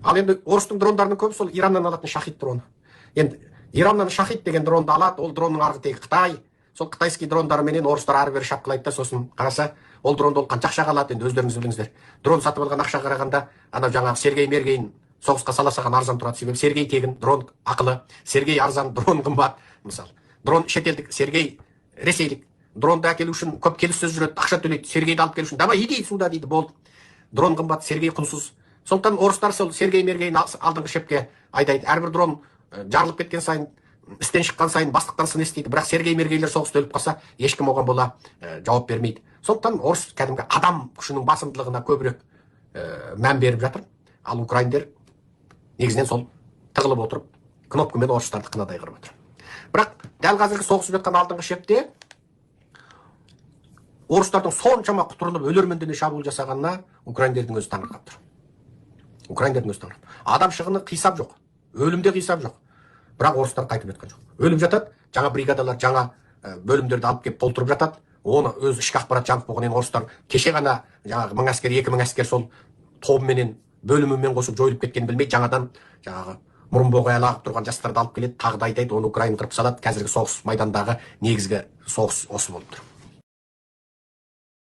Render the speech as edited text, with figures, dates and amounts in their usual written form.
Ал енді орыстың дрондарының көбі сол Ираннан алатын шахид дроны. Енді Ираннан шахид деген дронды алады, ол дронның арғы тегі Қытай. Сол қытайский дрондарменен орыстар ары бері шапқылайды да, сосын қараса, ол дронды ол қанша ақшаға алады, енді өздеріңіз біліңіздер. Дрон сатып алған ақша қарағанда, анау жаңағы Сергей Мергейін соғысқа сала салған арзан тұрады. Себебі Сергей тегін, дрон ақылы, Сергей арзан, дрон қымбат. Мысалы, дрон шетелдік, Сергей ресейлік. Дронды әкелу үшін көп келіссөз жүреді, ақша төлейді. Сергейді алып келу үшін, давай иди сюда дейді, болды. Дрон қымбат, Сергей құнсыз. Сондықтан орыстар сол Сергей Мергейін алдыңғы шепке айдайды. Әрбір дрон жарылып кеткен сайын, істен шыққан сайын бастықтан сын естиді. Бірақ Сергей Мергейлер соғыста өліп қалса, ешкім оған бола жауап бермейді. Сондықтан орыс кәдімгі адам күшінің басымдылығына көбірек мән беріп жатыр. Ал украиндер негізінен сол тығылып отырып, кнопкамен орыстарды қынадай қырып отыр. Бірақ дәл қазіргі соғысып жатқан алдыңғы шепте орыстардың соншама құтырылып өлермендене шабуыл жасағанына украиндердің өзі таңырқап тұр. Украиндердің өзі таңырқап. Адам шығыны қисап жоқ, өлімде қисап жоқ. Бірақ орыстар қайтып жатқан жоқ. Өліп жатады, жаңа бригадалар, жаңа бөлімдерді алып келіп толтырып жатады. Оны өз ішкі ақпарат жанып болған. Енді орыстар кеше ғана жаңағы 1000 әскер, 2000 әскер сол тобыменен, бөлімімен қосып жойылып кеткенін білмей, жаңадан жаңағы мұрын боғай ағып тұрған жастарды алып келеді, тағы да айтады, оны Украина қырып салады. Қазіргі соғыс майдандағы негізгі соғыс осы болып тұр.